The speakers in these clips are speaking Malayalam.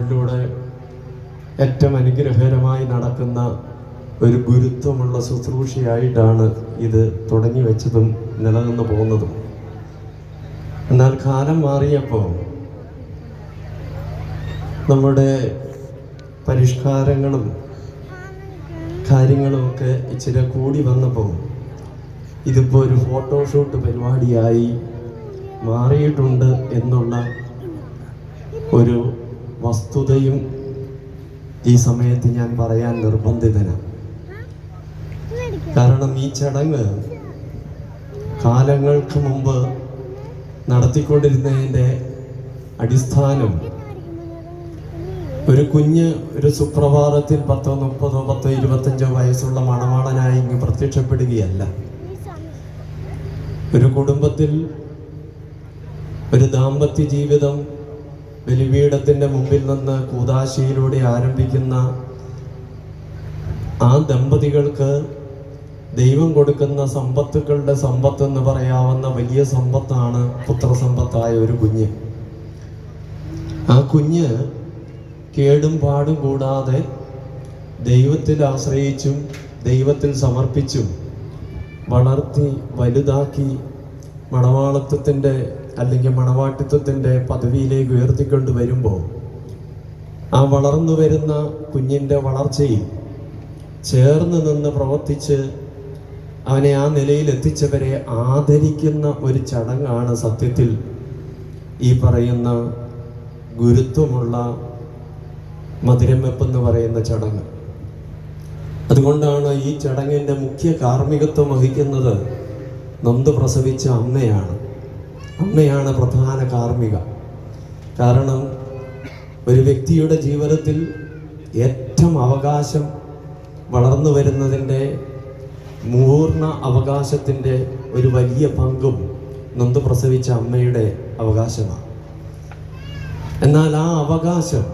നാട്ടിലൂടെ ഏറ്റവും അനുഗ്രഹകരമായി നടക്കുന്ന ഒരു ഗുരുത്വമുള്ള ശുശ്രൂഷയായിട്ടാണ് ഇത് തുടങ്ങി വെച്ചതും നിലനിന്ന് പോകുന്നതും. എന്നാൽ കാലം മാറിയപ്പോൾ നമ്മുടെ പരിഷ്കാരങ്ങളും കാര്യങ്ങളുമൊക്കെ ഇച്ചിരി കൂടി വന്നപ്പോൾ ഇതിപ്പോൾ ഒരു ഫോട്ടോഷൂട്ട് പരിപാടിയായി മാറിയിട്ടുണ്ട് എന്നുള്ള ഒരു വസ്തുതയും ഈ സമയത്ത് ഞാൻ പറയാൻ നിർബന്ധിതനാണ്. കാരണം ഈ ചടങ്ങ് കാലങ്ങൾക്ക് മുമ്പ് നടത്തിക്കൊണ്ടിരുന്നതിൻ്റെ അടിസ്ഥാനം ഒരു കുഞ്ഞ് ഒരു സുപ്രഭാതത്തിൽ 10, 30, 10, 25 വയസ്സുള്ള മണവാളനായി ഇങ്ങ് പ്രത്യക്ഷപ്പെടുകയല്ല. ഒരു കുടുംബത്തിൽ ഒരു ദാമ്പത്യ ജീവിതം ബലിപീഠത്തിൻ്റെ മുമ്പിൽ നിന്ന് കൂദാശയിലൂടെ ആരംഭിക്കുന്ന ആ ദമ്പതികൾക്ക് ദൈവം കൊടുക്കുന്ന സമ്പത്തുക്കളുടെ സമ്പത്തെന്ന് പറയാവുന്ന വലിയ സമ്പത്താണ് പുത്രസമ്പത്തായ ഒരു കുഞ്ഞ്. ആ കുഞ്ഞ് കേടും പാടും കൂടാതെ ദൈവത്തിൽ ആശ്രയിച്ചും ദൈവത്തിൽ സമർപ്പിച്ചും വളർത്തി വലുതാക്കി മണവാളത്വത്തിൻ്റെ അല്ലെങ്കിൽ മണവാട്ടിത്വത്തിൻ്റെ പദവിയിലേക്ക് ഉയർത്തിക്കൊണ്ട് വരുമ്പോൾ ആ വളർന്നു വരുന്ന കുഞ്ഞിൻ്റെ വളർച്ചയിൽ ചേർന്ന് നിന്ന് പ്രവർത്തിച്ച് അവനെ ആ നിലയിൽ എത്തിച്ചവരെ ആദരിക്കുന്ന ഒരു ചടങ്ങാണ് സത്യത്തിൽ ഈ പറയുന്ന ഗുരുത്വമുള്ള മധുരം വെപ്പെന്ന് പറയുന്ന ചടങ്ങ്. അതുകൊണ്ടാണ് ഈ ചടങ്ങിൻ്റെ മുഖ്യ കാർമ്മികത്വം വഹിക്കുന്നത് നൊന്ത് പ്രസവിച്ച അമ്മയാണ്. അമ്മയാണ് പ്രധാന കാർമ്മിക. കാരണം ഒരു വ്യക്തിയുടെ ജീവിതത്തിൽ ഏറ്റവും അവകാശം വളർന്നു വരുന്നതിൻ്റെ പൂർണ്ണ അവകാശത്തിൻ്റെ ഒരു വലിയ പങ്കും നൊന്ത് പ്രസവിച്ച അമ്മയുടെ അവകാശമാണ്. എന്നാൽ ആ അവകാശം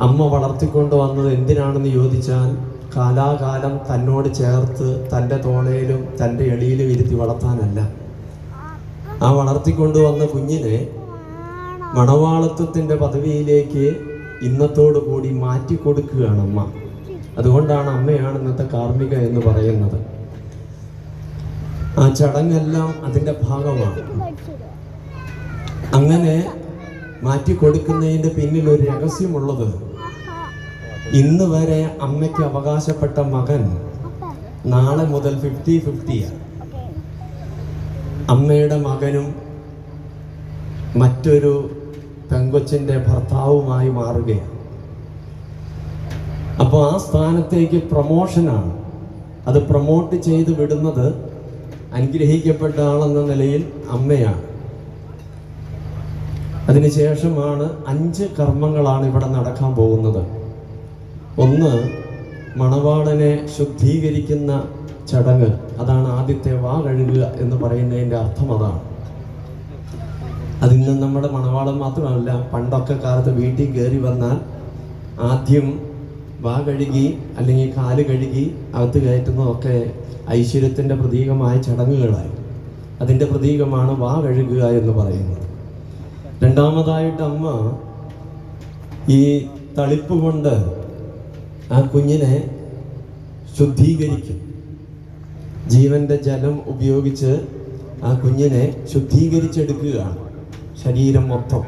അമ്മ വളർത്തിക്കൊണ്ട് വന്നത് എന്തിനാണെന്ന് ചോദിച്ചാൽ കാലാകാലം തന്നോട് ചേർത്ത് തൻ്റെ തോളയിലും തൻ്റെ എളിയിലും ഇരുത്തി വളർത്താനല്ല. ആ വളർത്തിക്കൊണ്ടുവന്ന കുഞ്ഞിനെ മണവാളത്വത്തിൻ്റെ പദവിയിലേക്ക് ഇന്നത്തോടു കൂടി മാറ്റിക്കൊടുക്കുകയാണ് അമ്മ. അതുകൊണ്ടാണ് അമ്മയാണ് ഇന്നത്തെ കാർമ്മിക എന്ന് പറയുന്നത്. ആ ചടങ്ങെല്ലാം അതിൻ്റെ ഭാഗമാണ്. അങ്ങനെ മാറ്റിക്കൊടുക്കുന്നതിൻ്റെ പിന്നിൽ ഒരു രഹസ്യമുള്ളത്, ഇന്ന് വരെ അമ്മയ്ക്ക് അവകാശപ്പെട്ട മകൻ നാളെ മുതൽ 50-50 അമ്മയുടെ മകനും മറ്റൊരു പെങ്കൊച്ചിൻ്റെ ഭർത്താവുമായി മാറുകയാണ്. അപ്പോൾ ആ സ്ഥാനത്തേക്ക് പ്രമോഷനാണ്. അത് പ്രൊമോട്ട് ചെയ്ത് വിടുന്നത് അനുഗ്രഹിക്കപ്പെട്ട ആളെന്ന നിലയിൽ അമ്മയാണ്. അതിനുശേഷമാണ് 5 കർമ്മങ്ങളാണ് ഇവിടെ നടക്കാൻ പോകുന്നത്. ഒന്ന്, മണവാളനെ ശുദ്ധീകരിക്കുന്ന ചടങ്ങ്. അതാണ് ആദ്യത്തെ വാ കഴുകുക എന്ന് പറയുന്നതിൻ്റെ അർത്ഥം. അതാണ്. അതിന്ന് നമ്മുടെ മണവാളൻ മാത്രമല്ല, പണ്ടൊക്കെ കാലത്ത് വീട്ടിൽ കയറി വന്നാൽ ആദ്യം വാ കഴുകി അല്ലെങ്കിൽ കാല് കഴുകി അകത്ത് കയറ്റുന്നതൊക്കെ ഐശ്വര്യത്തിൻ്റെ പ്രതീകമായ ചടങ്ങുകളായി. അതിൻ്റെ പ്രതീകമാണ് വാ കഴുകുക എന്ന് പറയുന്നത്. രണ്ടാമതായിട്ട് അമ്മ ഈ തളിപ്പ് കൊണ്ട് ആ കുഞ്ഞിനെ ശുദ്ധീകരിക്കും. ജീവൻ്റെ ജലം ഉപയോഗിച്ച് ആ കുഞ്ഞിനെ ശുദ്ധീകരിച്ചെടുക്കുകയാണ്, ശരീരം മൊത്തം.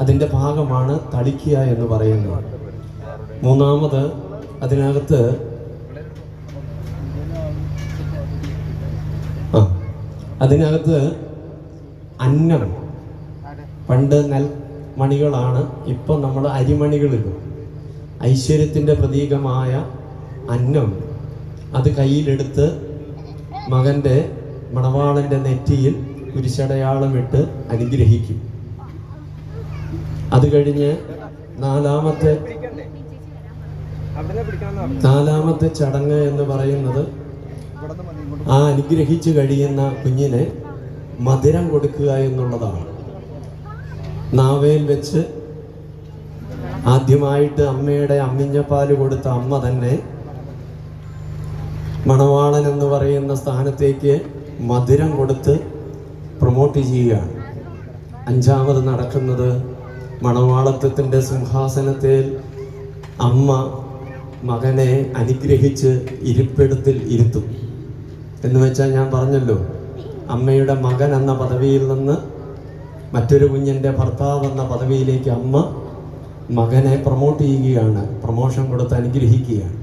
അതിൻ്റെ ഭാഗമാണ് തളിക്കുക എന്ന് പറയുന്നത്. മൂന്നാമത് അതിനകത്ത് അന്നം. പണ്ട് നെൽമണികളാണ്, ഇപ്പം നമ്മൾ അരിമണികളിലും. ഐശ്വര്യത്തിൻ്റെ പ്രതീകമായ അന്നം അത് കയ്യിലെടുത്ത് മകൻ്റെ മണവാളൻ്റെ നെറ്റിയിൽ കുരിശടയാളമിട്ട് അനുഗ്രഹിക്കും. അത് കഴിഞ്ഞ് നാലാമത്തെ ചടങ്ങ് എന്ന് പറയുന്നത് ആ അനുഗ്രഹിച്ചു കഴിയുന്ന കുഞ്ഞിനെ മധുരം കൊടുക്കുക എന്നുള്ളതാണ്. നാവേൽ വെച്ച് ആദ്യമായിട്ട് അമ്മയുടെ അമ്മിഞ്ഞപ്പാല് കൊടുത്ത അമ്മ തന്നെ മണവാളൻ എന്ന് പറയുന്ന സ്ഥാനത്തേക്ക് മധുരം കൊടുത്ത് പ്രൊമോട്ട് ചെയ്യുകയാണ്. അഞ്ചാമത് നടക്കുന്നത് മണവാളത്വത്തിൻ്റെ സിംഹാസനത്തിൽ അമ്മ മകനെ അനുഗ്രഹിച്ച് ഇരിപ്പിടത്തിൽ ഇരുത്തും. എന്ന് വെച്ചാൽ ഞാൻ പറഞ്ഞല്ലോ, അമ്മയുടെ മകൻ എന്ന പദവിയിൽ നിന്ന് മറ്റൊരു കുഞ്ഞിൻ്റെ ഭർത്താവ് എന്ന പദവിയിലേക്ക് അമ്മ മകനെ പ്രൊമോട്ട് ചെയ്യുകയാണ്, പ്രൊമോഷൻ കൊടുത്ത് അനുഗ്രഹിക്കുകയാണ്.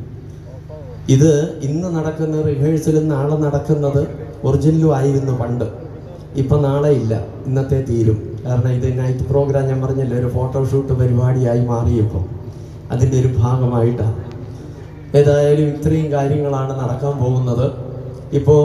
ഇത് ഇന്ന് നടക്കുന്ന റിഹേഴ്സലും നാളെ നടക്കുന്നത് ഒറിജിനലും ആയിരുന്നു പണ്ട്. ഇപ്പം നാളെ ഇല്ല, ഇന്നത്തെ തീരും. കാരണം ഇത് നൈറ്റ് പ്രോഗ്രാം ഞാൻ പറഞ്ഞല്ലോ, ഒരു ഫോട്ടോഷൂട്ട് പരിപാടിയായി മാറിയപ്പോൾ അതിൻ്റെ ഒരു ഭാഗമായിട്ടാണ്. ഏതായാലും ഇത്രയും കാര്യങ്ങളാണ് നടക്കാൻ പോകുന്നത്. ഇപ്പോൾ